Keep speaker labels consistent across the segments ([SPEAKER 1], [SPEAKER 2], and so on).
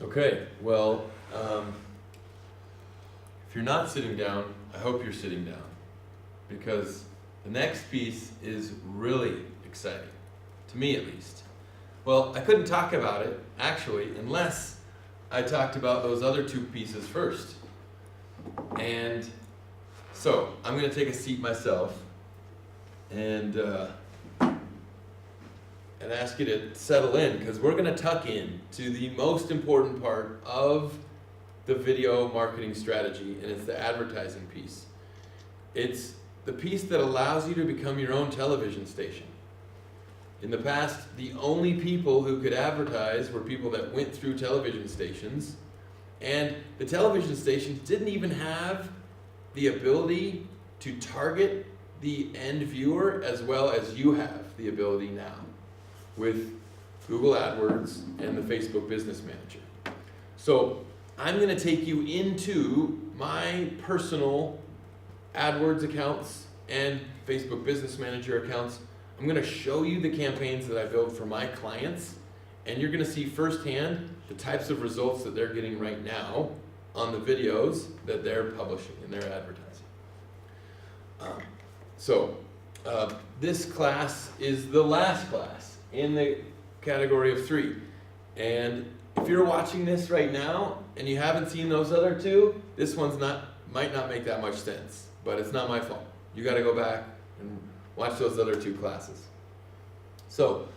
[SPEAKER 1] Okay, well, if you're not sitting down, I hope you're sitting down, because the next piece is really exciting, to me at least. Well, I couldn't talk about it, actually, unless I talked about those other two pieces first. And so, I'm going to take a seat myself and ask you to settle in, because we're going to tuck in to the most important part of the video marketing strategy, and it's the advertising piece. It's the piece that allows you to become your own television station. In the past, the only people who could advertise were people that went through television stations, and the television stations didn't even have the ability to target the end viewer as well as you have the ability now with Google AdWords and the Facebook Business Manager. So I'm going to take you into my personal AdWords accounts and Facebook Business Manager accounts. I'm going to show you the campaigns that I build for my clients, and you're going to see firsthand the types of results that they're getting right now on the videos that they're publishing and they're advertising. This class is the last class in the category of 3. And if you're watching this right now and you haven't seen those other two, this one's might not make that much sense, but it's not my fault. You got to go back and watch those other 2 classes. So,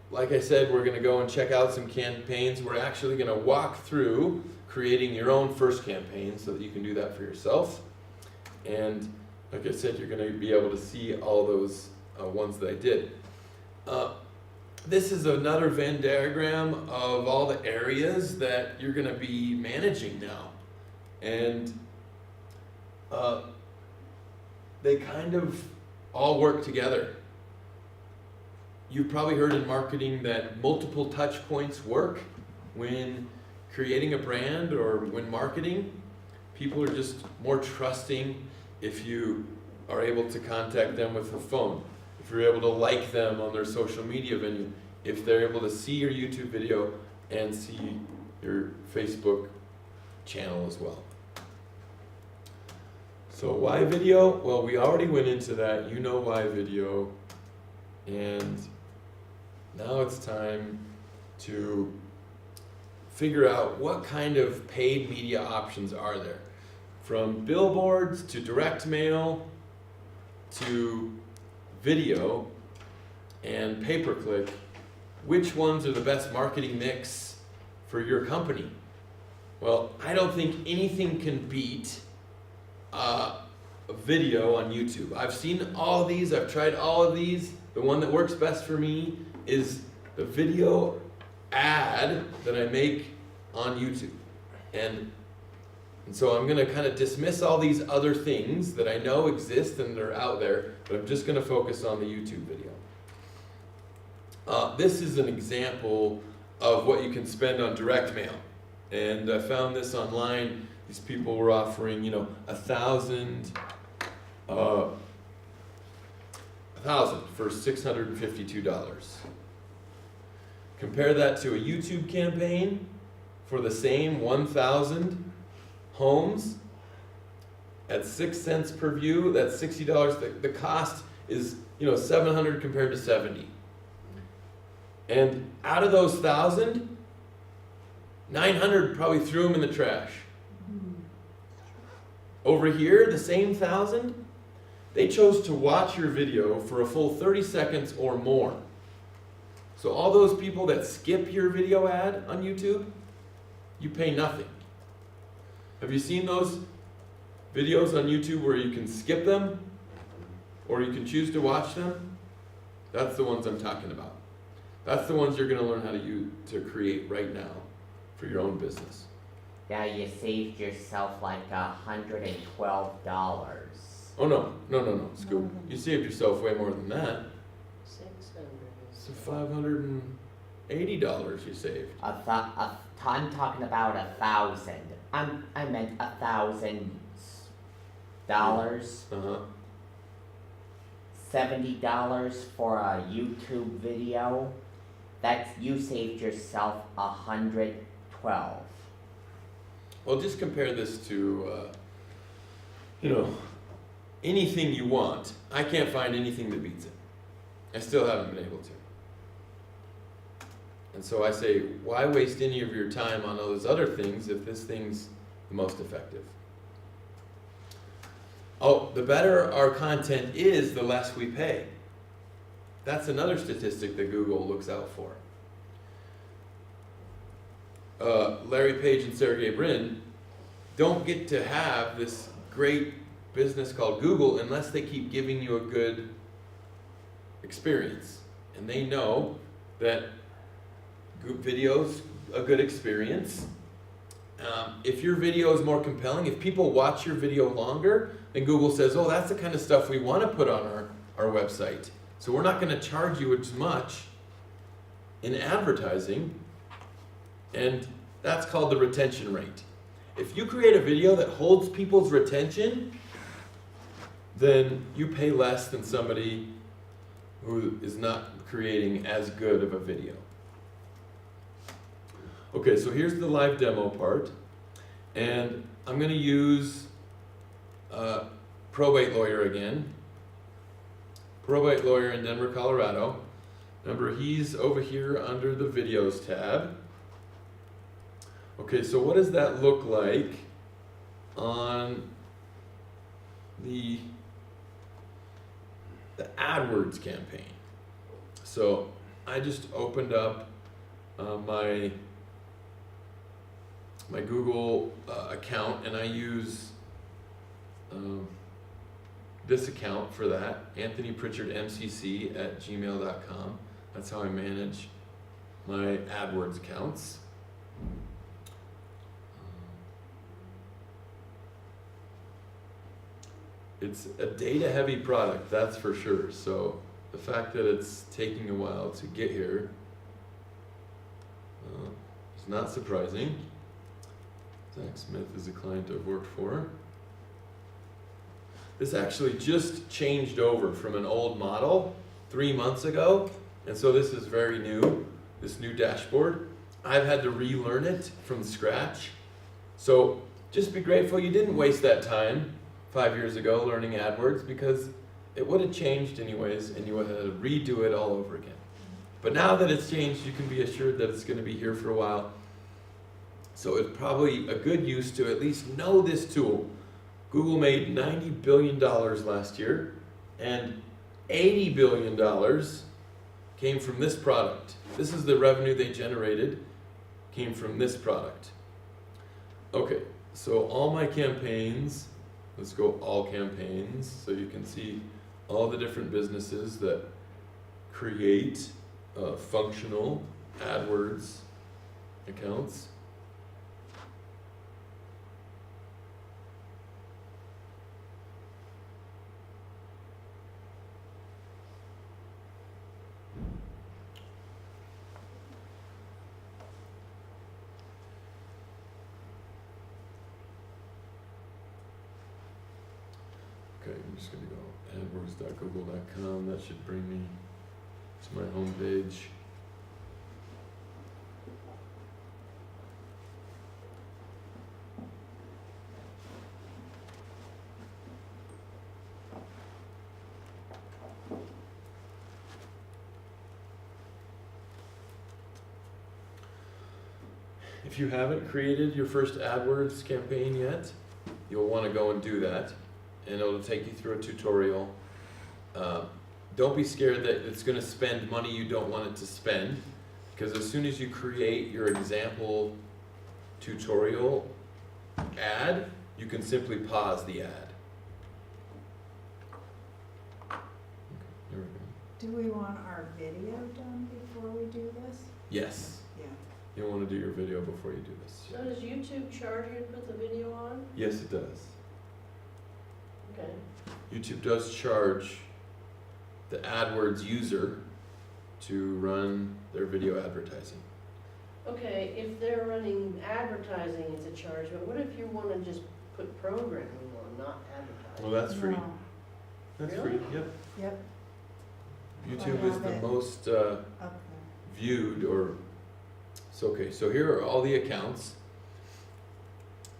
[SPEAKER 1] like I said, we're going to go and check out some campaigns. We're actually going to walk through creating your own first campaign so that you can do that for yourself. And like I said, you're going to be able to see all those ones that I did. This is another Venn diagram of all the areas that you're going to be managing now. And they kind of all work together. You've probably heard in marketing that multiple touch points work when creating a brand or when marketing. People are just more trusting if you are able to contact them with a phone, if you're able to like them on their social media venue, if they're able to see your YouTube video and see your Facebook channel as well. So why video? Well, we already went into that. You know why video. And now it's time to figure out what kind of paid media options are there. From billboards to direct mail to video and pay-per-click, which ones are the best marketing mix for your company? Well, I don't think anything can beat a video on YouTube. I've seen all of these, I've tried all of these. The one that works best for me is the video ad that I make on YouTube. And so I'm going to kind of dismiss all these other things that I know exist and they're out there, but I'm just going to focus on the YouTube video. This is an example of what you can spend on direct mail. And I found this online. These people were offering, $1,000 for $652. Compare that to a YouTube campaign for the same 1,000 homes at 6 cents per view. That's $60. The cost is $700 compared to $70. And out of those 1,000, 900 probably threw them in the trash. Over here, the same 1,000, they chose to watch your video for a full 30 seconds or more. So all those people that skip your video ad on YouTube, you pay nothing. Have you seen those videos on YouTube where you can skip them or you can choose to watch them? That's the ones I'm talking about. That's the ones you're going to learn how to create right now for your own business.
[SPEAKER 2] Now you saved yourself like $112.
[SPEAKER 1] Oh no, Scoop. You saved yourself way more than that.
[SPEAKER 3] $600.
[SPEAKER 1] So $580 you saved.
[SPEAKER 2] I'm talking about 1,000. I meant $1,000. $70 for a YouTube video. You saved yourself $112. 12.
[SPEAKER 1] Well, just compare this to, anything you want. I can't find anything that beats it. I still haven't been able to. And so I say, why waste any of your time on those other things if this thing's the most effective? Oh, the better our content is, the less we pay. That's another statistic that Google looks out for. Larry Page and Sergey Brin don't get to have this great business called Google unless they keep giving you a good experience. And they know that video's a good experience. If your video is more compelling, if people watch your video longer, then Google says, oh, that's the kind of stuff we want to put on our website. So we're not going to charge you as much in advertising, and that's called the retention rate. If you create a video that holds people's retention, then you pay less than somebody who is not creating as good of a video. Okay, so here's the live demo part, and I'm going to use Probate Lawyer again. Probate Lawyer in Denver, Colorado. Remember, he's over here under the Videos tab. Okay, so what does that look like on the AdWords campaign? So I just opened up my Google account, and I use this account for that, Anthony Prichard MCC at gmail.com. That's how I manage my AdWords accounts. It's a data-heavy product, that's for sure. So the fact that it's taking a while to get here is not surprising. Zach Smith is a client I've worked for. This actually just changed over from an old model 3 months ago, and so this is very new, this new dashboard. I've had to relearn it from scratch. So just be grateful you didn't waste that time 5 years ago learning AdWords, because it would have changed anyways, and you would have to redo it all over again. But now that it's changed, you can be assured that it's going to be here for a while. So it's probably a good use to at least know this tool. Google made $90 billion last year, and $80 billion came from this product. This is the revenue they generated, came from this product. Okay, so all my campaigns, let's go all campaigns, so you can see all the different businesses that create functional AdWords accounts. Okay, I'm just going to go adwords.google.com. That should bring me to my home page. If you haven't created your first AdWords campaign yet, you'll want to go and do that, and it'll take you through a tutorial. Don't be scared that it's going to spend money you don't want it to spend, because as soon as you create your example tutorial ad, you can simply pause the ad. Okay, there we go.
[SPEAKER 4] Do we want our video done before we do this?
[SPEAKER 1] Yes,
[SPEAKER 4] Yeah.
[SPEAKER 1] you'll want to do your video before you do this.
[SPEAKER 3] So does YouTube charge you to put the video on?
[SPEAKER 1] Yes, it does.
[SPEAKER 3] Okay.
[SPEAKER 1] YouTube does charge the AdWords user to run their video advertising.
[SPEAKER 3] Okay, if they're running advertising, it's a charge, but what if you wanna just put programming on, not advertising?
[SPEAKER 1] Well, that's free.
[SPEAKER 4] No.
[SPEAKER 1] That's
[SPEAKER 3] Really?
[SPEAKER 1] free, yep.
[SPEAKER 4] Yep,
[SPEAKER 1] YouTube
[SPEAKER 4] I
[SPEAKER 1] is
[SPEAKER 4] have
[SPEAKER 1] the
[SPEAKER 4] it.
[SPEAKER 1] most
[SPEAKER 4] okay.
[SPEAKER 1] viewed or So, okay, so here are all the accounts.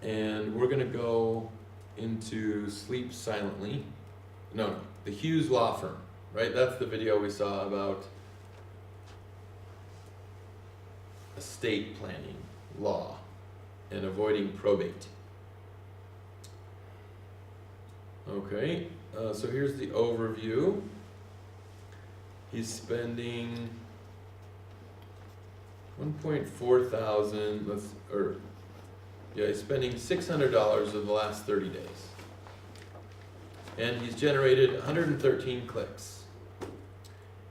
[SPEAKER 1] And we're gonna go into Sleep Silently. No, the Hughes Law Firm, right? That's the video we saw about estate planning law and avoiding probate. Okay, so here's the overview. He's spending 1.4 thousand, he's spending $600 over the last 30 days. And he's generated 113 clicks.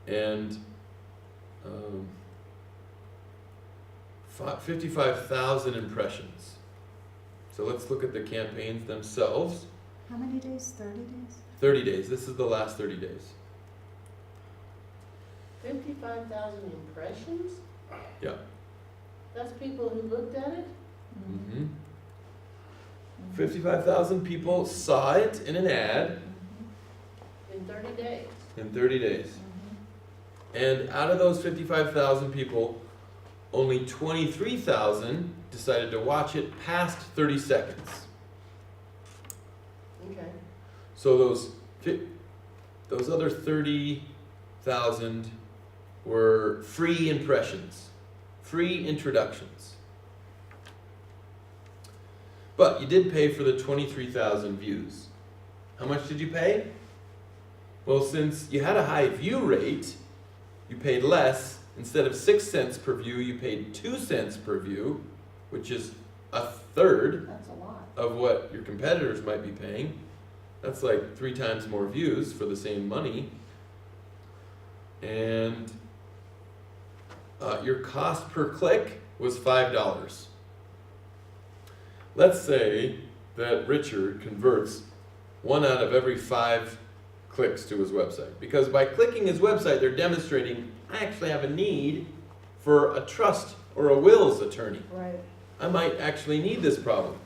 [SPEAKER 1] And 55,000 impressions. So let's look at the campaigns themselves.
[SPEAKER 4] How many days? 30 days?
[SPEAKER 1] 30 days. This is the last 30 days.
[SPEAKER 3] 55,000 impressions?
[SPEAKER 1] Yeah.
[SPEAKER 3] That's people who looked at it?
[SPEAKER 1] Mm-hmm. 55,000 people saw it in an ad
[SPEAKER 3] In 30 days?
[SPEAKER 1] in 30 days. And out of those 55,000 people, only 23,000 decided to watch it past 30 seconds.
[SPEAKER 3] Okay.
[SPEAKER 1] So those other 30,000 were free impressions, free introductions. But you did pay for the 23,000 views. How much did you pay? Well, since you had a high view rate, you paid less. Instead of 6 cents per view, you paid 2 cents per view, which is a third
[SPEAKER 4] That's a lot.
[SPEAKER 1] of what your competitors might be paying. That's like 3 times more views for the same money. And your cost per click was $5. Let's say that Richard converts 1 out of every 5 clicks to his website. Because by clicking his website, they're demonstrating, I actually have a need for a trust or a wills attorney.
[SPEAKER 4] Right.
[SPEAKER 1] I might actually need this problem.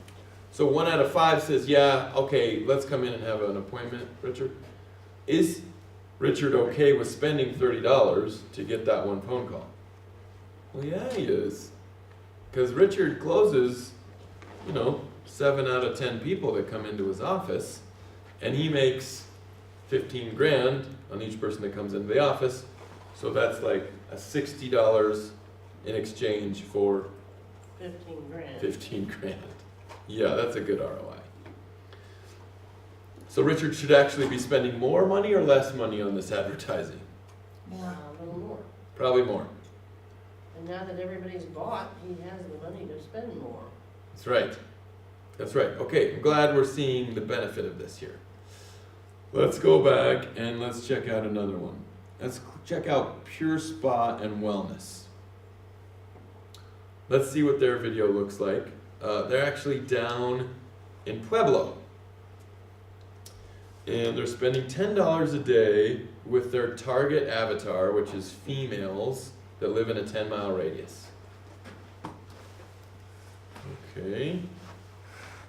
[SPEAKER 1] So 1 out of 5 says, yeah, okay, let's come in and have an appointment, Richard. Is Richard okay with spending $30 to get that one phone call? Well, yeah, he is. Because Richard closes, 7 out of 10 people that come into his office, and he makes 15 grand on each person that comes into the office. So that's like a $60 in exchange for
[SPEAKER 3] 15 grand.
[SPEAKER 1] 15 grand. Yeah, that's a good ROI. So Richard should actually be spending more money or less money on this advertising?
[SPEAKER 4] More.
[SPEAKER 3] A little more.
[SPEAKER 1] Probably more.
[SPEAKER 3] And now that everybody's bought, he has the money to spend more.
[SPEAKER 1] That's right. That's right. Okay, I'm glad we're seeing the benefit of this here. Let's go back and let's check out another one. Let's check out Pure Spa and Wellness. Let's see what their video looks like. They're actually down in Pueblo. And they're spending $10 a day with their target avatar, which is females that live in a 10-mile radius. Okay.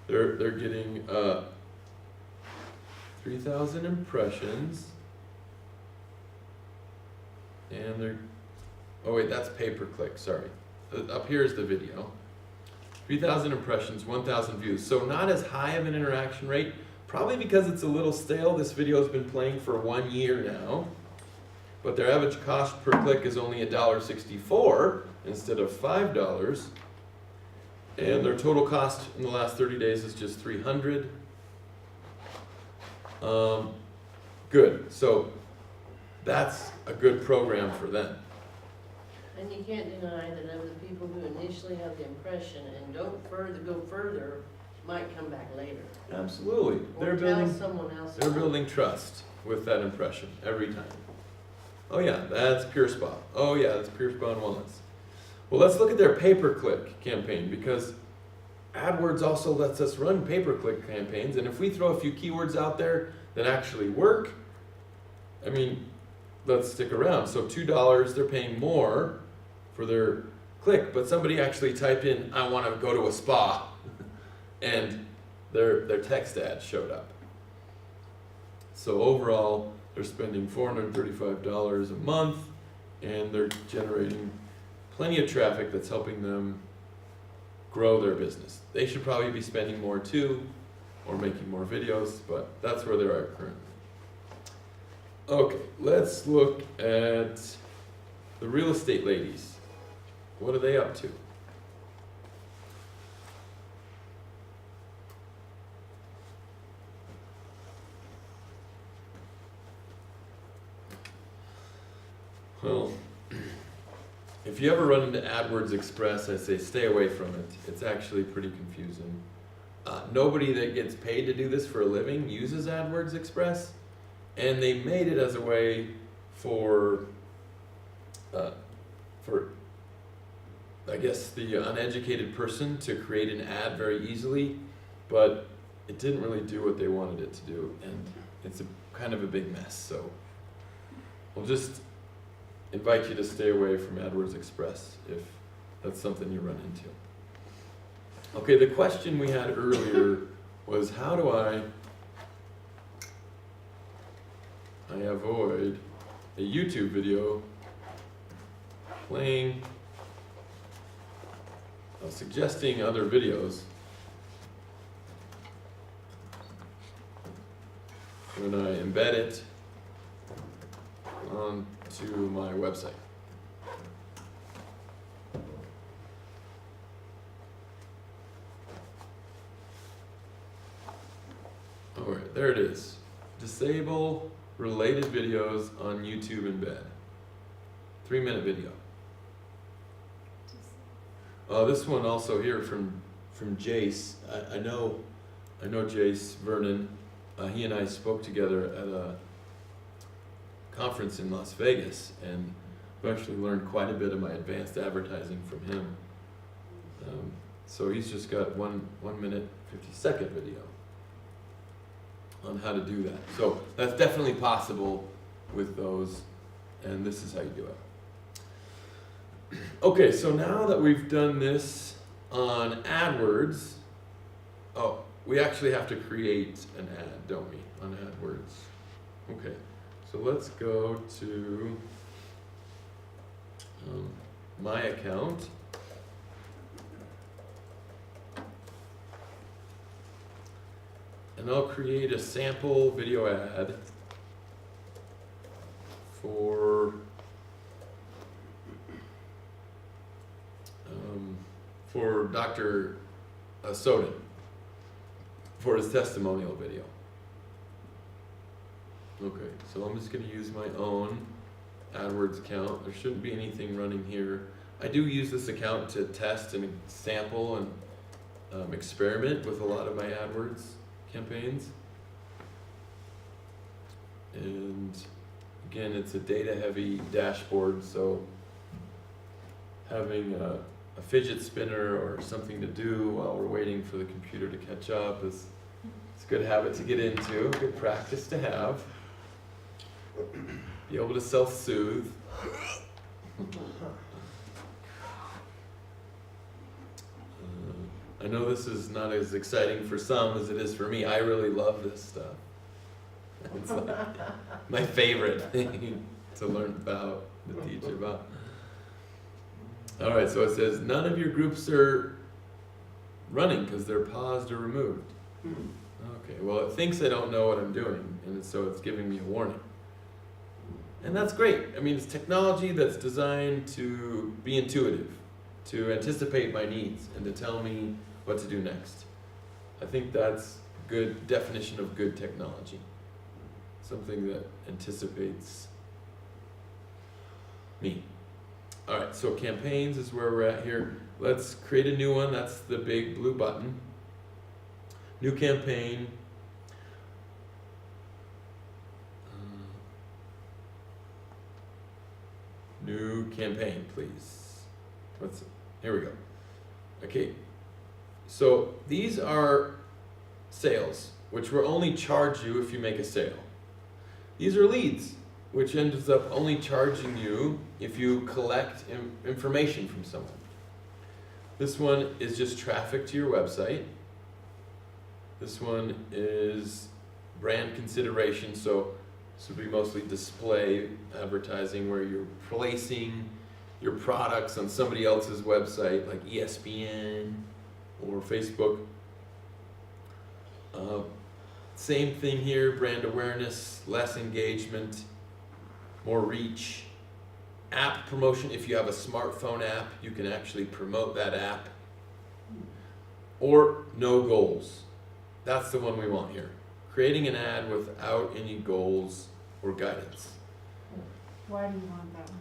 [SPEAKER 1] They're getting 3,000 impressions. And oh wait, that's pay-per-click, sorry. Up here is the video. 3,000 impressions, 1,000 views. So not as high of an interaction rate, probably because it's a little stale. This video has been playing for 1 year now. But their average cost per click is only $1.64 instead of $5. And their total cost in the last 30 days is just $300. Good, so that's a good program for them.
[SPEAKER 3] And you can't deny that of the people who initially have the impression and don't go further, might come back later.
[SPEAKER 1] Absolutely.
[SPEAKER 3] Or tell someone else.
[SPEAKER 1] They're building trust with that impression every time. Oh yeah, that's Pure Spa. Oh yeah, that's Pure Spa and Wellness. Well, let's look at their pay-per-click campaign, because AdWords also lets us run pay-per-click campaigns, and if we throw a few keywords out there that actually work, I mean, let's stick around. So $2, they're paying more for their click, but somebody actually typed in, I want to go to a spa, and their text ad showed up. So overall, they're spending $435 a month, and they're generating plenty of traffic that's helping them grow their business. They should probably be spending more too, or making more videos, but that's where they are currently. Okay, let's look at the real estate ladies. What are they up to? Well, if you ever run into AdWords Express, I say stay away from it. It's actually pretty confusing. Nobody that gets paid to do this for a living uses AdWords Express, and they made it as a way for I guess the uneducated person to create an ad very easily, but it didn't really do what they wanted it to do, and it's kind of a big mess. So we'll just invite you to stay away from AdWords Express if that's something you run into. Okay, the question we had earlier was how do I avoid a YouTube video playing, suggesting other videos when I embed it onto my website. Alright, there it is. Disable related videos on YouTube embed. 3-minute video. This one also here from Jace. I know Jace Vernon. He and I spoke together at a conference in Las Vegas, and I've actually learned quite a bit of my advanced advertising from him. So he's just got 1 minute 50-second video on how to do that. So that's definitely possible with those, and this is how you do it. Okay, so now that we've done this on AdWords, we actually have to create an ad, don't we, on AdWords? Okay, so let's go to my account. And I'll create a sample video ad for Dr. Soden for his testimonial video. Okay, so I'm just going to use my own AdWords account. There shouldn't be anything running here. I do use this account to test and sample and experiment with a lot of my AdWords campaigns. And again, it's a data-heavy dashboard, so having a fidget spinner or something to do while we're waiting for the computer to catch up is it's a good habit to get into, good practice to have. Be able to self-soothe. I know this is not as exciting for some as it is for me. I really love this stuff. It's like my favorite thing to learn about, to teach about. All right, so it says none of your groups are running because they're paused or removed. Okay, well it thinks I don't know what I'm doing, and so it's giving me a warning. And that's great. I mean, it's technology that's designed to be intuitive, to anticipate my needs, and to tell me what to do next. I think that's good definition of good technology. Something that anticipates me. All right, so campaigns is where we're at here. Let's create a new one. That's the big blue button. New campaign. New campaign, please. Here we go. Okay, so these are sales, which will only charge you if you make a sale. These are leads, which ends up only charging you if you collect information from someone. This one is just traffic to your website. This one is brand consideration, so this would be mostly display advertising where you're placing your products on somebody else's website, like ESPN or Facebook. Same thing here, brand awareness, less engagement, more reach. App promotion, if you have a smartphone app, you can actually promote that app. Or no goals. That's the one we want here. Creating an ad without any goals or guidance.
[SPEAKER 4] Why do you want that one?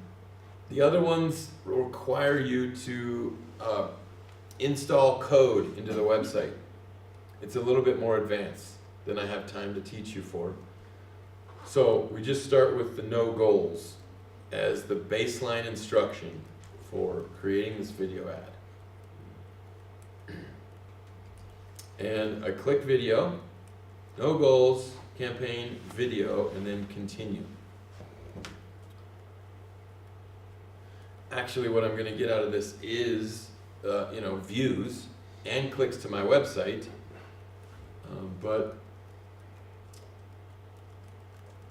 [SPEAKER 1] The other ones require you to install code into the website. It's a little bit more advanced than I have time to teach you for. So we just start with the no goals as the baseline instruction for creating this video ad. And I click video, no goals, campaign, video, and then continue. Actually, what I'm going to get out of this is, views and clicks to my website. But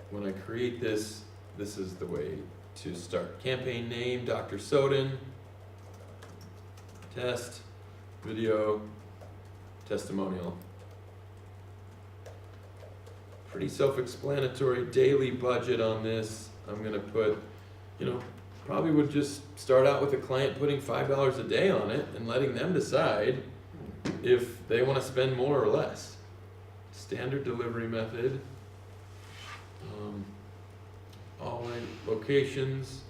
[SPEAKER 1] when I create this, this is the way to start. Campaign name, Dr. Soden, test, video, testimonial. Pretty self-explanatory. Daily budget on this, I'm going to put, probably would just start out with a client putting $5 a day on it and letting them decide if they want to spend more or less. Standard delivery method. Online locations.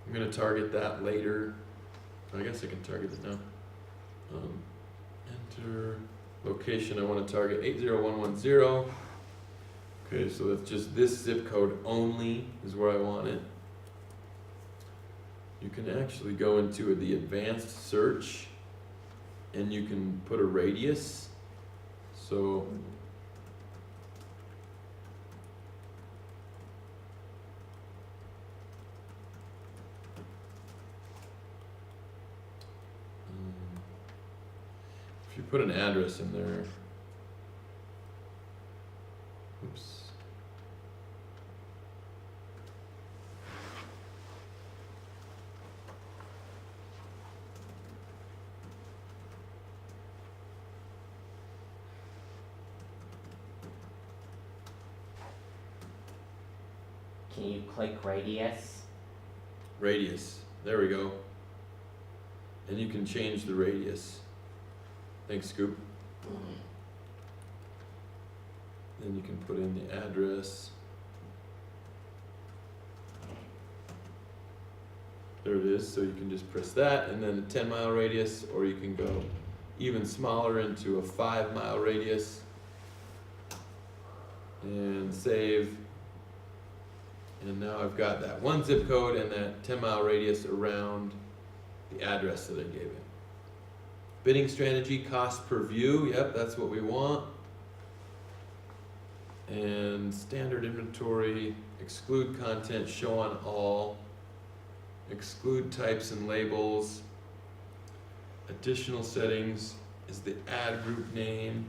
[SPEAKER 1] I'm going to target that later. I guess I can target it now. Enter location. I want to target 80110. Okay, so that's just this zip code only is where I want it. You can actually go into the advanced search and you can put a radius. So if you put an address in there, oops.
[SPEAKER 2] Can you click radius?
[SPEAKER 1] Radius, there we go. And you can change the radius. Thanks, Scoop. Then you can put in the address. There it is, so you can just press that and then a 10-mile radius, or you can go even smaller into a 5-mile radius and save. And now I've got that one zip code and that 10-mile radius around the address that I gave it. Bidding strategy, cost per view, yep, that's what we want. And standard inventory, exclude content, show on all, exclude types and labels. Additional settings is the ad group name,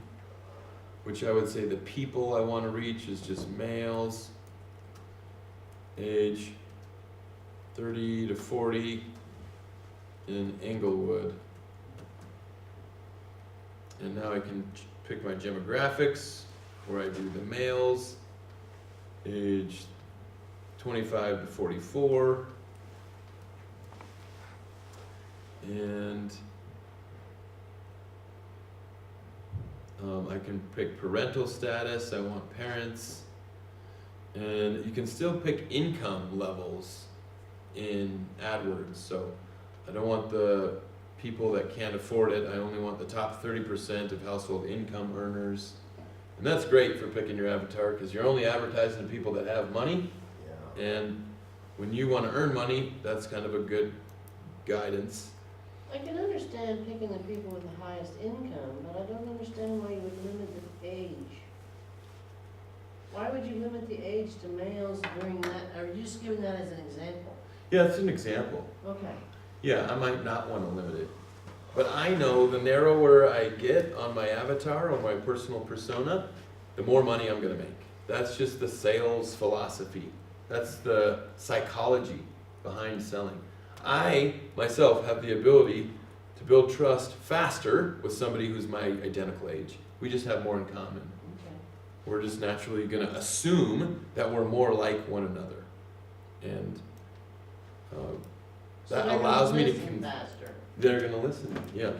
[SPEAKER 1] which I would say the people I want to reach is just males. Age 30 to 40 in Englewood. And now I can pick my demographics, where I do the males, age 25 to 44, and I can pick parental status. I want parents. And you can still pick income levels in AdWords. So I don't want the people that can't afford it. I only want the top 30% of household income earners. And that's great for picking your avatar because you're only advertising to people that have money.
[SPEAKER 5] Yeah.
[SPEAKER 1] And when you want to earn money, that's kind of a good guidance.
[SPEAKER 3] I can understand picking the people with the highest income, but I don't understand why you would limit the age. Why would you limit the age to males during that? Are you just giving that as an example?
[SPEAKER 1] Yeah, it's an example.
[SPEAKER 3] Okay.
[SPEAKER 1] Yeah, I might not want to limit it. But I know the narrower I get on my avatar or my personal persona, the more money I'm going to make. That's just the sales philosophy. That's the psychology behind selling. I myself have the ability to build trust faster with somebody who's my identical age. We just have more in common.
[SPEAKER 3] Okay.
[SPEAKER 1] We're just naturally going to assume that we're more like one another. And
[SPEAKER 3] So
[SPEAKER 1] that
[SPEAKER 3] they're gonna
[SPEAKER 1] allows me to.
[SPEAKER 3] listen faster.
[SPEAKER 1] They're going to listen, yeah.
[SPEAKER 3] Okay.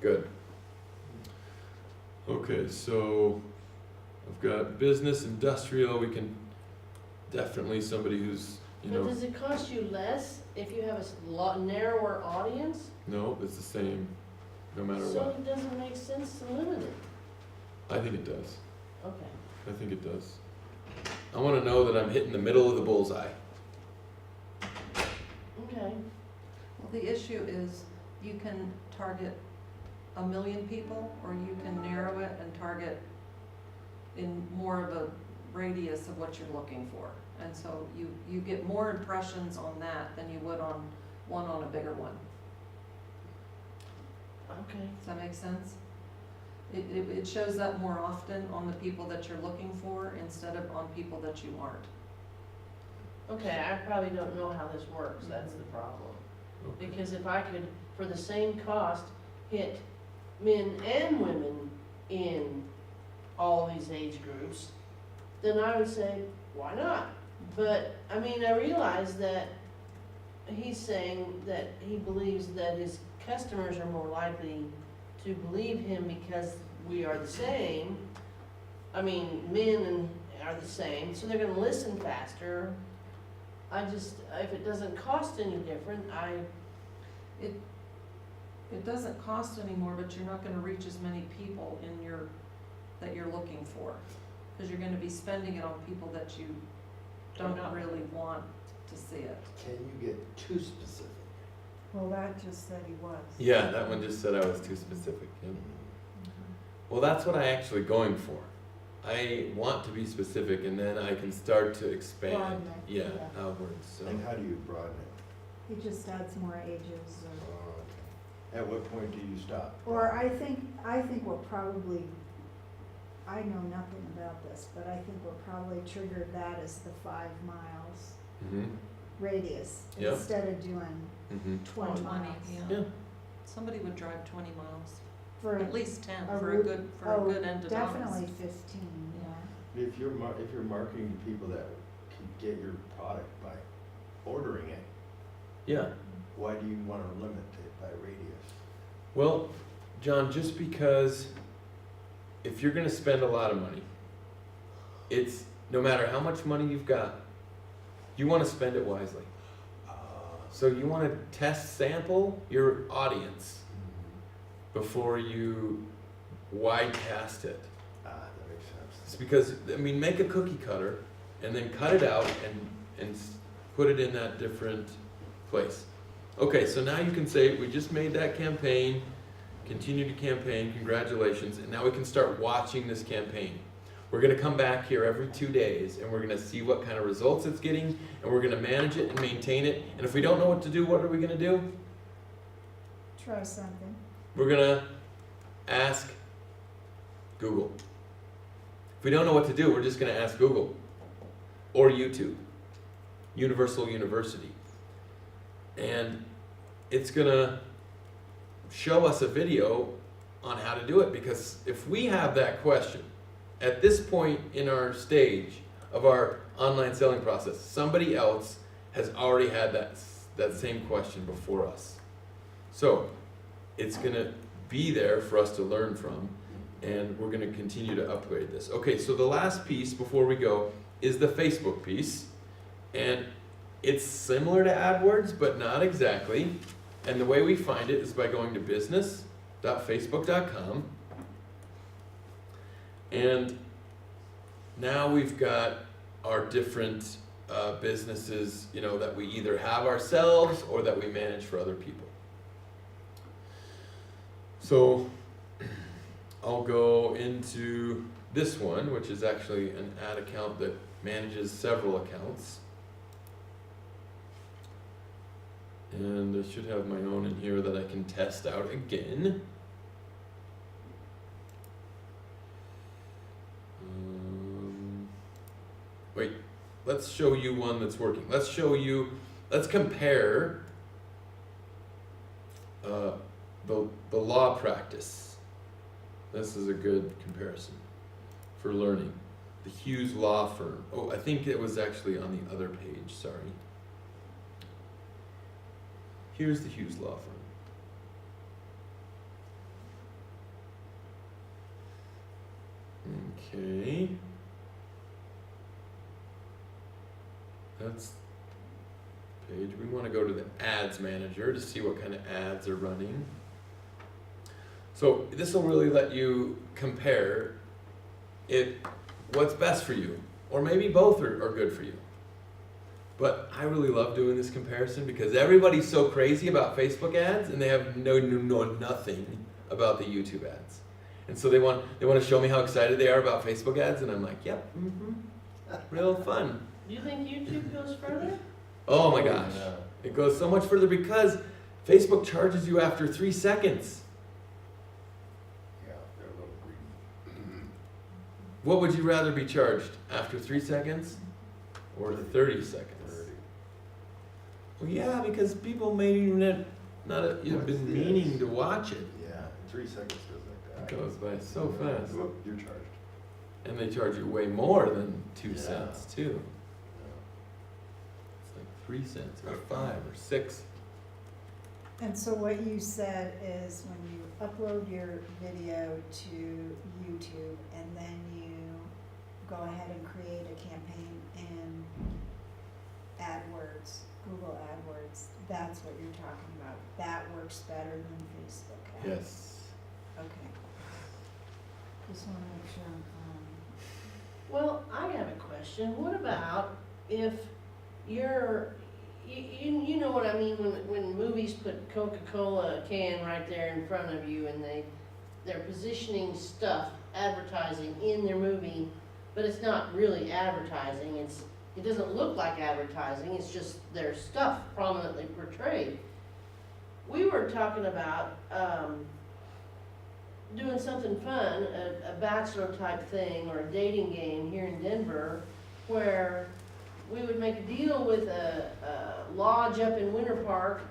[SPEAKER 1] Good. Okay, so I've got business, industrial. We can definitely somebody who's,
[SPEAKER 3] But does it cost you less if you have a lot narrower audience?
[SPEAKER 1] no, it's the same, no matter
[SPEAKER 3] So
[SPEAKER 1] what.
[SPEAKER 3] it doesn't make sense to limit it.
[SPEAKER 1] I think it does.
[SPEAKER 3] Okay.
[SPEAKER 1] I think it does. I want to know that I'm hitting the middle of the bullseye.
[SPEAKER 3] Okay.
[SPEAKER 5] Well, the issue is you can target 1 million people, or you can narrow it and target in more of a radius of what you're looking for. And so you get more impressions on that than you would on one on a bigger one.
[SPEAKER 3] Okay.
[SPEAKER 5] Does that make sense? It shows up more often on the people that you're looking for instead of on people that you aren't.
[SPEAKER 3] Okay, I probably don't know how this works, that's the problem.
[SPEAKER 1] Okay.
[SPEAKER 3] Because if I could, for the same cost, hit men and women in all these age groups, then I would say, why not? But, I mean, I realize that he's saying that he believes that his customers are more likely to believe him because we are the same. I mean, men are the same, so they're gonna listen faster. I just, if it doesn't cost any different,
[SPEAKER 5] It doesn't cost any more, but you're not gonna reach as many people that you're looking for. Because you're gonna be spending it on people that you don't really want to see it.
[SPEAKER 6] Can you get too specific?
[SPEAKER 4] Well, that just said he was.
[SPEAKER 1] Yeah, that one just said I was too specific. Yeah. Well, that's what I actually going for. I want to be specific, and then I can start to expand.
[SPEAKER 4] Broaden it,
[SPEAKER 1] Yeah,
[SPEAKER 4] yeah.
[SPEAKER 1] outwards. So.
[SPEAKER 6] And how do you broaden it?
[SPEAKER 4] He just adds more ages
[SPEAKER 6] Okay. At what point do you stop?
[SPEAKER 4] or I think we're probably, I know nothing about this, but I think we're probably triggered that as the 5 miles
[SPEAKER 1] Mhm.
[SPEAKER 4] radius
[SPEAKER 1] Yeah.
[SPEAKER 4] instead of doing
[SPEAKER 1] Mhm.
[SPEAKER 4] 20 miles.
[SPEAKER 1] Yeah.
[SPEAKER 5] Somebody would drive 20 miles,
[SPEAKER 4] For
[SPEAKER 5] at least 10
[SPEAKER 4] a
[SPEAKER 5] for a
[SPEAKER 4] route-
[SPEAKER 5] good end of
[SPEAKER 4] definitely 15, yeah.
[SPEAKER 6] If you're marketing to people that can get your product by ordering it,
[SPEAKER 1] Yeah.
[SPEAKER 6] why do you want to limit it by radius?
[SPEAKER 1] Well, John, just because if you're going to spend a lot of money, it's no matter how much money you've got, you want to spend it wisely. So you want to test sample your audience before you wide cast it.
[SPEAKER 6] That makes sense.
[SPEAKER 1] It's because, I mean, make a cookie cutter and then cut it out and put it in that different place. Okay, so now you can say, we just made that campaign, continue to campaign, congratulations, and now we can start watching this campaign. We're gonna come back here every 2 days and we're gonna see what kind of results it's getting, and we're gonna manage it and maintain it, and if we don't know what to do, what are we gonna do?
[SPEAKER 4] Try something.
[SPEAKER 1] We're gonna ask Google. If we don't know what to do, we're just gonna ask Google or YouTube, Universal University. And it's gonna show us a video on how to do it, because if we have that question at this point in our stage of our online selling process, somebody else has already had that same question before us. So it's gonna be there for us to learn from, and we're gonna continue to upgrade this. Okay, so the last piece before we go is the Facebook piece, and it's similar to AdWords, but not exactly. And the way we find it is by going to business.facebook.com. And now we've got our different businesses, that we either have ourselves or that we manage for other people. So I'll go into this one, which is actually an ad account that manages several accounts. And I should have my own in here that I can test out again. Wait, let's show you one that's working. Let's show you let's compare the law practice. This is a good comparison for learning. The Hughes Law Firm. Oh, I think it was actually on the other page, sorry. Here's the Hughes Law Firm. Okay. That's the page. We want to go to the ads manager to see what kind of ads are running. So this will really let you compare what's best for you, or maybe both are good for you. But I really love doing this comparison because everybody's so crazy about Facebook ads and they have know nothing about the YouTube ads. And so they want to show me how excited they are about Facebook ads, and I'm like, yep, real fun.
[SPEAKER 3] Do you think YouTube goes further?
[SPEAKER 1] Oh my gosh, it goes so much further because Facebook charges you after 3 seconds.
[SPEAKER 6] Yeah, they're a little greedy.
[SPEAKER 1] What would you rather be charged, after 3 seconds or 30 seconds?
[SPEAKER 6] 30.
[SPEAKER 1] Well, yeah, because people may not have been meaning to watch it.
[SPEAKER 6] Yeah, 3 seconds goes like
[SPEAKER 1] It
[SPEAKER 6] that.
[SPEAKER 1] goes by so fast.
[SPEAKER 6] Whoop, you're charged.
[SPEAKER 1] And they charge you way more than 2
[SPEAKER 6] Yeah.
[SPEAKER 1] cents, too. It's like 3 cents or 5 or 6.
[SPEAKER 4] And so what you said is when you upload your video to YouTube and then you go ahead and create a campaign in AdWords, Google AdWords, that's what you're talking about. That works better than Facebook ads.
[SPEAKER 1] Yes.
[SPEAKER 4] Okay. Just wanna make sure I'm
[SPEAKER 3] Well, I have a question. What about if you're, you know what I mean when movies put Coca-Cola can right there in front of you and they're positioning stuff, advertising in their movie, but it's not really advertising. It doesn't look like advertising. It's just their stuff prominently portrayed. We were talking about doing something fun, a bachelor type thing or a dating game here in Denver, where we would make a deal with a lodge up in Winter Park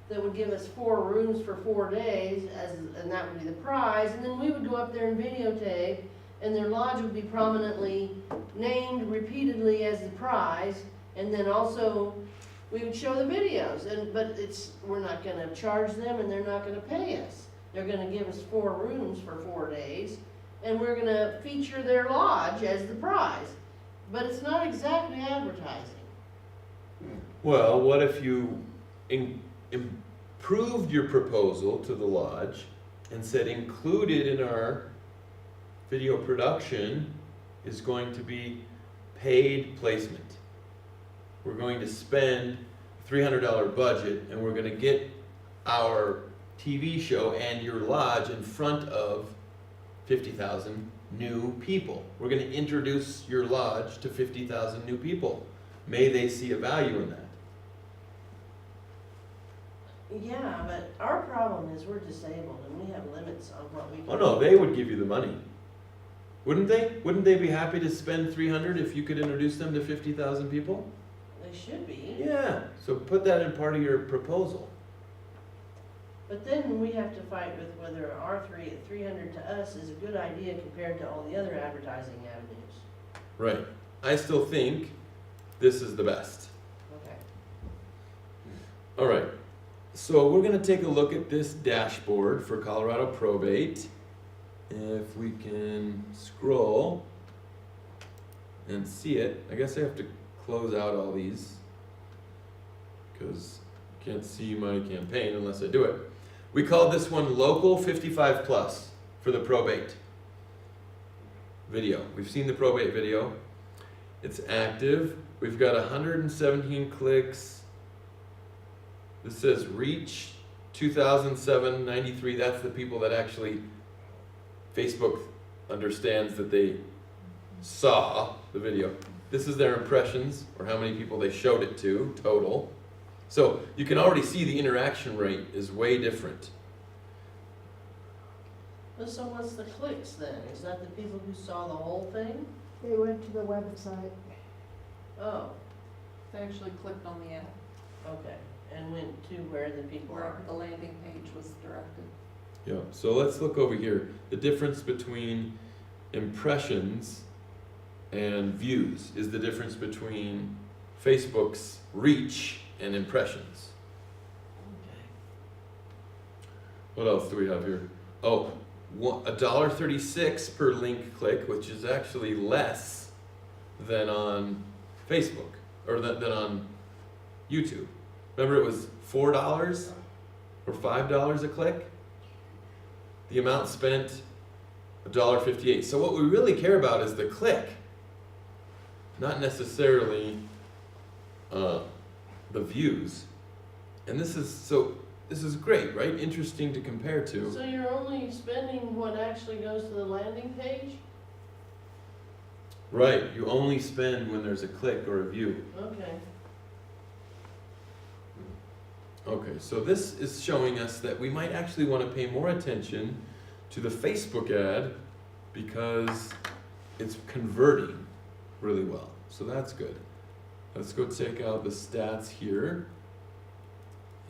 [SPEAKER 3] that would give us 4 rooms for 4 days, and that would be the prize. And then we would go up there and videotape, and their lodge would be prominently named repeatedly as the prize. And then also we would show the videos, but we're not going to charge them, and they're not going to pay us. They're going to give us 4 rooms for 4 days, and we're going to feature their lodge as the prize. But it's not exactly advertising.
[SPEAKER 1] Well, what if you improved your proposal to the lodge and said included in our video production is going to be paid placement. We're going to spend $300 budget and we're going to get our TV show and your lodge in front of 50,000 new people. We're going to introduce your lodge to 50,000 new people. May they see a value in that.
[SPEAKER 3] Yeah, but our problem is we're disabled and we have limits on what we can.
[SPEAKER 1] Oh no, they would give you the money. Wouldn't they? Wouldn't they be happy to spend $300 if you could introduce them to 50,000 people?
[SPEAKER 3] They should be.
[SPEAKER 1] Yeah, so put that in part of your proposal.
[SPEAKER 3] But then we have to fight with whether our 300 to us is a good idea compared to all the other advertising avenues.
[SPEAKER 1] Right. I still think this is the best.
[SPEAKER 3] Okay.
[SPEAKER 1] All right. So we're going to take a look at this dashboard for Colorado probate. If we can scroll and see it. I guess I have to close out all these because I can't see my campaign unless I do it. We called this one Local 55 Plus for the probate video. We've seen the probate video. It's active. We've got 117 clicks. This says reach 2007-93. That's the people that actually Facebook understands that they saw the video. This is their impressions, or how many people they showed it to, total. So you can already see the interaction rate is way different.
[SPEAKER 3] Well, so what's the clicks then? Is that the people who saw the whole thing?
[SPEAKER 4] They went to the website.
[SPEAKER 3] Oh,
[SPEAKER 5] They actually clicked on the ad.
[SPEAKER 3] Okay, and went to where the people
[SPEAKER 5] Where
[SPEAKER 3] are.
[SPEAKER 5] the landing page was directed.
[SPEAKER 1] Yeah, so let's look over here. The difference between impressions and views is the difference between Facebook's reach and impressions.
[SPEAKER 3] Okay.
[SPEAKER 1] What else do we have here? Oh, $1.36 per link click, which is actually less than on Facebook, or than on YouTube. Remember it was $4 or $5 a click? The amount spent, $1.58. So what we really care about is the click, not necessarily the views. And this is great, right? Interesting to compare to.
[SPEAKER 3] So you're only spending what actually goes to the landing page?
[SPEAKER 1] Right, you only spend when there's a click or a view.
[SPEAKER 3] Okay.
[SPEAKER 1] Okay, so this is showing us that we might actually want to pay more attention to the Facebook ad because it's converting really well. So that's good. Let's go check out the stats here.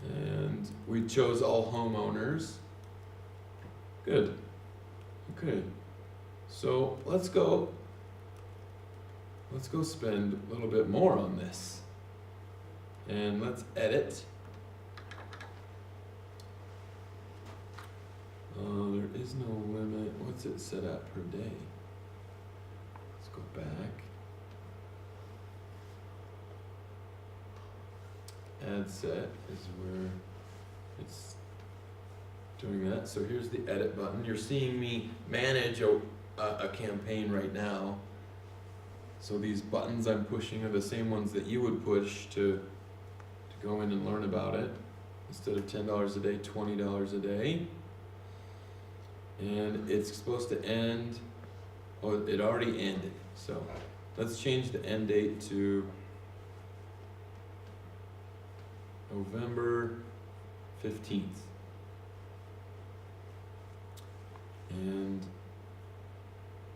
[SPEAKER 1] And we chose all homeowners. Good. Okay. So let's go spend a little bit more on this. And let's edit. There is no limit. What's it set at per day? Let's go back. Ad set is where it's doing that. So here's the edit button. You're seeing me manage a campaign right now. So these buttons I'm pushing are the same ones that you would push to go in and learn about it. Instead of $10 a day, $20 a day. And it's supposed to end, oh, it already ended. So let's change the end date to November 15th. And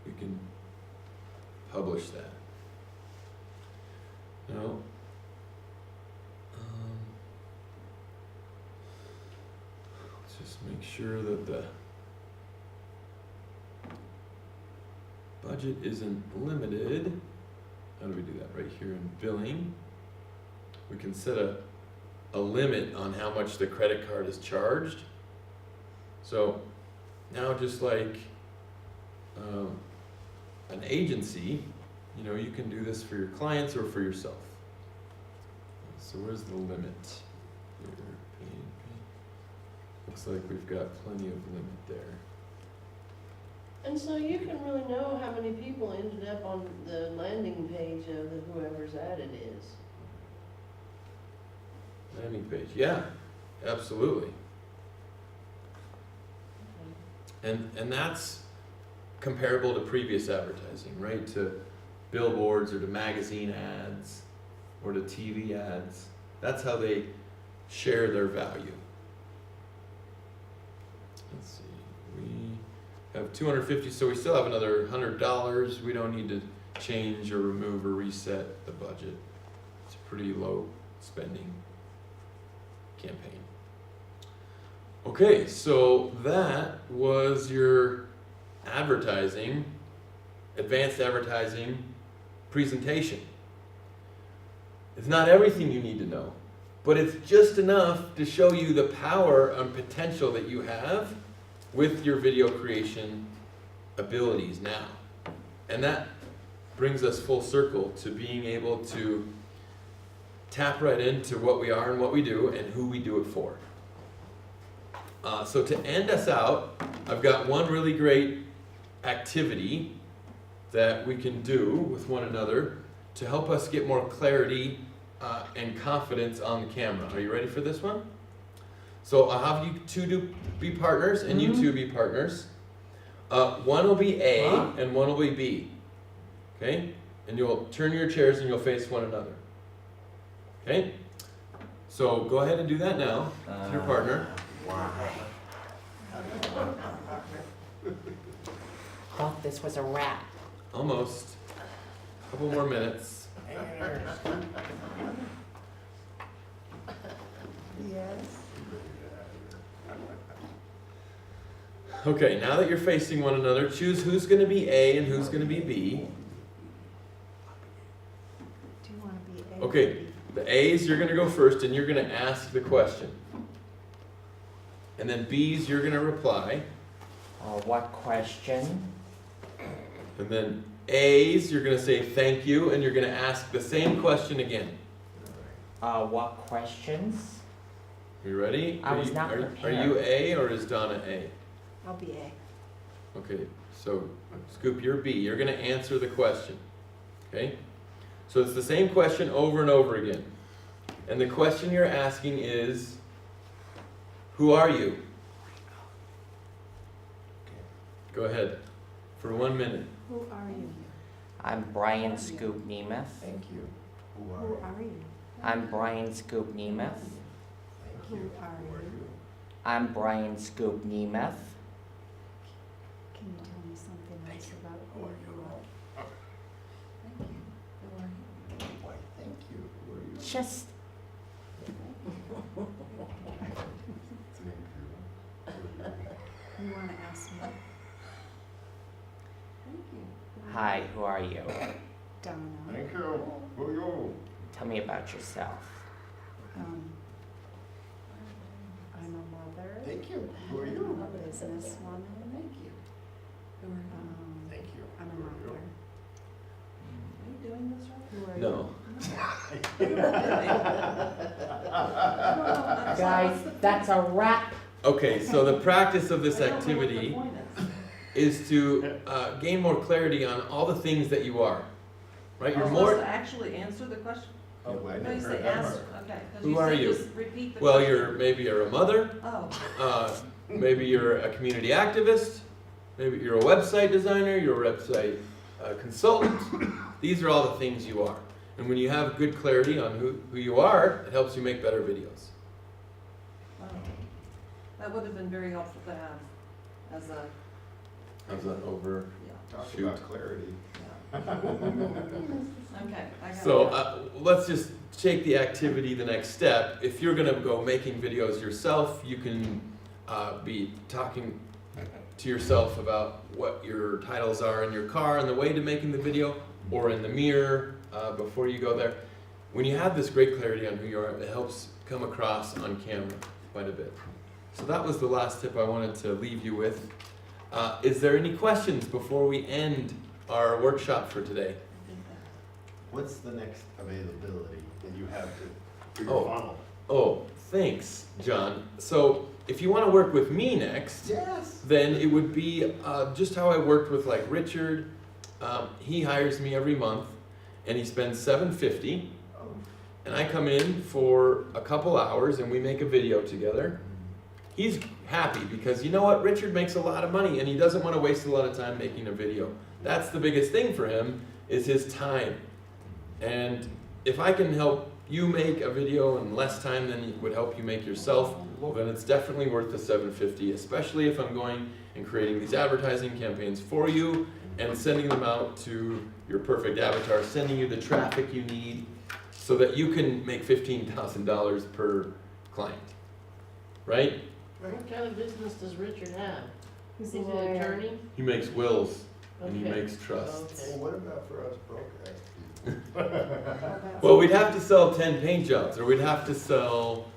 [SPEAKER 1] we can publish that. Now, let's just make sure that the budget isn't limited. How do we do that? Right here in billing. We can set a limit on how much the credit card is charged. So now just like an agency, you know, you can do this for your clients or for yourself. So where's the limit? Here, looks like we've got plenty of limit there.
[SPEAKER 3] And so you can really know how many people ended up on the landing page of the whoever's ad it is.
[SPEAKER 1] Landing page, yeah, absolutely. And that's comparable to previous advertising, right? To billboards or to magazine ads or to TV ads. That's how they share their value. Let's see, we have 250, so we still have another $100. We don't need to change or remove or reset the budget. It's a pretty low spending campaign. Okay, so that was your advertising, advanced advertising presentation. It's not everything you need to know, but it's just enough to show you the power and potential that you have with your video creation abilities now. And that brings us full circle to being able to tap right into what we are and what we do and who we do it for. So to end us out, I've got one really great activity that we can do with one another to help us get more clarity and confidence on the camera. Are you ready for this one? So I'll have you two be partners and you two be partners. One will be A and one will be B. Okay? And you'll turn your chairs and you'll face one another. Okay? So go ahead and do that now with your partner.
[SPEAKER 2] Thought this was a wrap.
[SPEAKER 1] Almost. A couple more minutes.
[SPEAKER 4] Yes.
[SPEAKER 1] Okay, now that you're facing one another, choose who's gonna be A and who's gonna be B.
[SPEAKER 4] Do you wanna be A? or
[SPEAKER 1] Okay.
[SPEAKER 4] B?
[SPEAKER 1] The A's, you're gonna go first and you're gonna ask the question. And then B's, you're gonna reply.
[SPEAKER 2] What question?
[SPEAKER 1] And then A's, you're gonna say thank you and you're gonna ask the same question again.
[SPEAKER 2] What questions?
[SPEAKER 1] You ready?
[SPEAKER 2] I was not
[SPEAKER 1] Are
[SPEAKER 2] prepared.
[SPEAKER 1] you A or is Donna A?
[SPEAKER 4] I'll be A.
[SPEAKER 1] Okay, so Scoop, you're B. You're gonna answer the question. Okay? So it's the same question over and over again. And the question you're asking is, who are you? Go ahead, for 1 minute.
[SPEAKER 4] Who are you?
[SPEAKER 2] I'm Brian Scoop Nemeth.
[SPEAKER 6] Thank you. Who
[SPEAKER 4] Who are you?
[SPEAKER 2] I'm Brian Scoop Nemeth.
[SPEAKER 6] Thank
[SPEAKER 4] Who
[SPEAKER 6] you.
[SPEAKER 4] are you?
[SPEAKER 2] I'm Brian Scoop Nemeth.
[SPEAKER 4] Can you tell me something else about who you are?
[SPEAKER 5] Thank you. Who are you?
[SPEAKER 6] Why, thank you. Who are you?
[SPEAKER 2] Just,
[SPEAKER 4] You wanna ask me?
[SPEAKER 5] Thank you.
[SPEAKER 2] hi, who are you?
[SPEAKER 4] Donna.
[SPEAKER 6] Thank you. Who are you?
[SPEAKER 2] Tell me about yourself.
[SPEAKER 4] I'm a mother.
[SPEAKER 6] Thank you. Who are you?
[SPEAKER 4] I'm a businesswoman.
[SPEAKER 5] Thank you. Who are you?
[SPEAKER 6] Thank you.
[SPEAKER 4] I'm a
[SPEAKER 6] Who are you?
[SPEAKER 4] mother.
[SPEAKER 5] Are you doing this right?
[SPEAKER 4] Who are you?
[SPEAKER 1] No.
[SPEAKER 2] Guys, that's a wrap.
[SPEAKER 1] Okay, so the practice of this
[SPEAKER 5] I don't know what the
[SPEAKER 1] activity
[SPEAKER 5] point is.
[SPEAKER 1] is to gain more clarity on all the things that you are. Right? You're
[SPEAKER 5] Are we supposed
[SPEAKER 1] more.
[SPEAKER 5] to actually answer the question?
[SPEAKER 6] Oh, I
[SPEAKER 5] No, you
[SPEAKER 6] never
[SPEAKER 5] say
[SPEAKER 6] heard that
[SPEAKER 5] ask,
[SPEAKER 6] part.
[SPEAKER 5] okay. 'Cause
[SPEAKER 1] Who are
[SPEAKER 5] said
[SPEAKER 1] you?
[SPEAKER 5] just repeat the
[SPEAKER 1] Well,
[SPEAKER 5] question.
[SPEAKER 1] maybe you're a mother.
[SPEAKER 5] Oh,
[SPEAKER 1] Maybe you're a community activist. Maybe you're a website designer. You're a website consultant. These are all the things you are. And when you have good clarity on who you are, it helps you make better videos.
[SPEAKER 5] wow. That would have been very helpful to have as a,
[SPEAKER 1] How's that over?
[SPEAKER 5] yeah.
[SPEAKER 6] Talk
[SPEAKER 1] Shoot.
[SPEAKER 6] about clarity.
[SPEAKER 5] Okay, I got it.
[SPEAKER 1] So let's just take the activity the next step. If you're gonna go making videos yourself, you can be talking to yourself about what your titles are in your car on the way to making the video, or in the mirror before you go there. When you have this great clarity on who you are, it helps come across on camera quite a bit. So that was the last tip I wanted to leave you with. Is there any questions before we end our workshop for today?
[SPEAKER 6] What's the next availability that you have for
[SPEAKER 1] Oh.
[SPEAKER 6] your funnel?
[SPEAKER 1] Oh, thanks, John. So if you want to work with me next,
[SPEAKER 6] Yes.
[SPEAKER 1] then it would be just how I worked with like Richard. He hires me every month, and he spends $750,
[SPEAKER 6] Oh.
[SPEAKER 1] and I come in for a couple hours, and we make a video together. He's happy because you know what? Richard makes a lot of money, and he doesn't want to waste a lot of time making a video. That's the biggest thing for him, is his time. And if I can help you make a video in less time than it would help you make yourself, then it's definitely worth the $750, especially if I'm going and creating these advertising campaigns for you and sending them out to your perfect avatar, sending you the traffic you need so that you can make $15,000 per client. Right?
[SPEAKER 3] What kind of business does Richard have?
[SPEAKER 4] He's
[SPEAKER 3] He's
[SPEAKER 4] a
[SPEAKER 3] an
[SPEAKER 4] lawyer.
[SPEAKER 3] attorney?
[SPEAKER 1] He makes wills and he
[SPEAKER 3] Okay.
[SPEAKER 1] makes trusts.
[SPEAKER 3] Okay.
[SPEAKER 6] Well, what about for us broke ass people?
[SPEAKER 4] Oh, that's-
[SPEAKER 1] Well, we'd have to sell 10 paint jobs, or we'd have to sell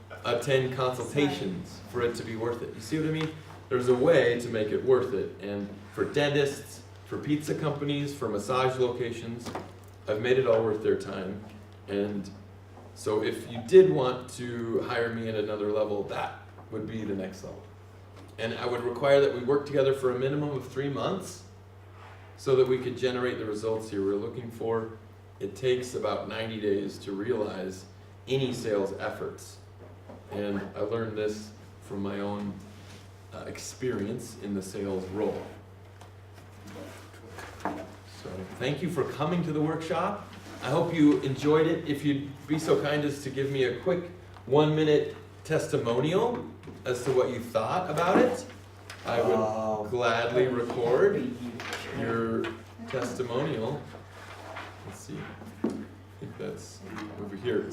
[SPEAKER 1] 10 consultations for it to be worth it. You see what I mean? There's a way to make it worth it. And for dentists, for pizza companies, for massage locations, I've made it all worth their time. And so if you did want to hire me at another level, that would be the next level. And I would require that we work together for a minimum of 3 months so that we could generate the results you were looking for. It takes about 90 days to realize any sales efforts. And I learned this from my own experience in the sales role. So thank you for coming to the workshop. I hope you enjoyed it. If you'd be so kind as to give me a quick 1-minute testimonial as to what you thought about it, I would gladly record your testimonial. Let's see. I think that's over here.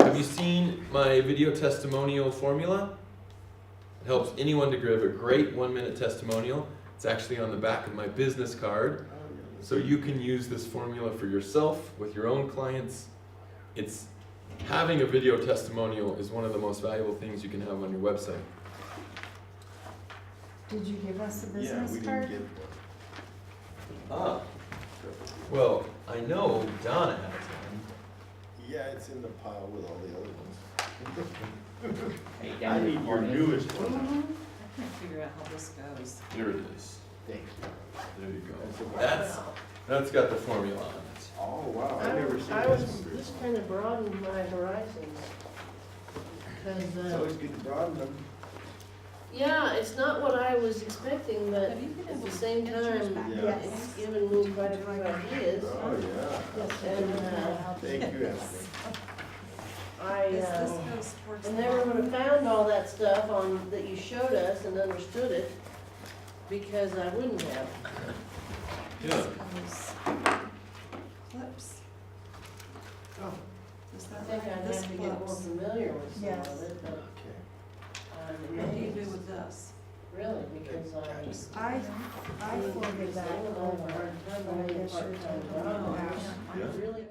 [SPEAKER 1] Have you seen my video testimonial formula? It helps anyone to give a great 1-minute testimonial. It's actually on the back of my business card. So you can use this formula for yourself, with your own clients. It's having a video testimonial is one of the most valuable things you can have on your website.
[SPEAKER 4] Did you give us the
[SPEAKER 6] Yeah, we
[SPEAKER 4] business
[SPEAKER 6] didn't
[SPEAKER 4] card?
[SPEAKER 6] get
[SPEAKER 1] Ah. Well, I know Donna has one.
[SPEAKER 6] Yeah, it's in the pile with all the other ones.
[SPEAKER 2] Are you
[SPEAKER 6] I
[SPEAKER 2] done
[SPEAKER 6] need your
[SPEAKER 2] recording?
[SPEAKER 6] newest one.
[SPEAKER 5] I can't figure out how this goes.
[SPEAKER 1] Here it is.
[SPEAKER 6] Thank you.
[SPEAKER 1] There you
[SPEAKER 6] That's
[SPEAKER 1] go.
[SPEAKER 6] about-
[SPEAKER 1] That's got the formula on it.
[SPEAKER 6] Oh, wow,
[SPEAKER 3] I
[SPEAKER 6] I've never seen
[SPEAKER 3] I was,
[SPEAKER 6] this one
[SPEAKER 3] this
[SPEAKER 6] before.
[SPEAKER 3] kind of broadened my horizons.
[SPEAKER 6] It's
[SPEAKER 3] Cause,
[SPEAKER 6] always good to broaden them.
[SPEAKER 3] yeah, it's not what I was expecting, but
[SPEAKER 5] Have you been
[SPEAKER 3] at
[SPEAKER 5] able
[SPEAKER 3] the
[SPEAKER 5] to
[SPEAKER 3] same
[SPEAKER 5] get yours
[SPEAKER 3] time,
[SPEAKER 5] back?
[SPEAKER 6] Yeah.
[SPEAKER 4] Yes.
[SPEAKER 3] it's given me quite a few ideas.
[SPEAKER 6] Oh, yeah.
[SPEAKER 4] Yes,
[SPEAKER 3] And,
[SPEAKER 6] Thank you, Ashley.
[SPEAKER 3] I,
[SPEAKER 5] This goes towards
[SPEAKER 3] I
[SPEAKER 5] the
[SPEAKER 3] never would
[SPEAKER 5] bottom.
[SPEAKER 3] have found all that stuff on, that you showed us and understood it, because I wouldn't have.
[SPEAKER 5] This goes clips.
[SPEAKER 6] Oh,
[SPEAKER 5] Is
[SPEAKER 3] I
[SPEAKER 5] that
[SPEAKER 3] think
[SPEAKER 5] right?
[SPEAKER 3] I'd
[SPEAKER 5] This
[SPEAKER 3] have to get more
[SPEAKER 5] clips.
[SPEAKER 3] familiar with some
[SPEAKER 4] Yes.
[SPEAKER 3] of it, but
[SPEAKER 6] okay.
[SPEAKER 3] I'm
[SPEAKER 5] What do you do
[SPEAKER 3] amazed,
[SPEAKER 5] with this?
[SPEAKER 3] really, because
[SPEAKER 4] I forwarded that
[SPEAKER 3] I don't know,
[SPEAKER 4] over.
[SPEAKER 3] hard time
[SPEAKER 4] but I
[SPEAKER 3] finding
[SPEAKER 4] guess you're
[SPEAKER 3] part-time
[SPEAKER 4] talking
[SPEAKER 3] jobs.
[SPEAKER 4] about-
[SPEAKER 3] I really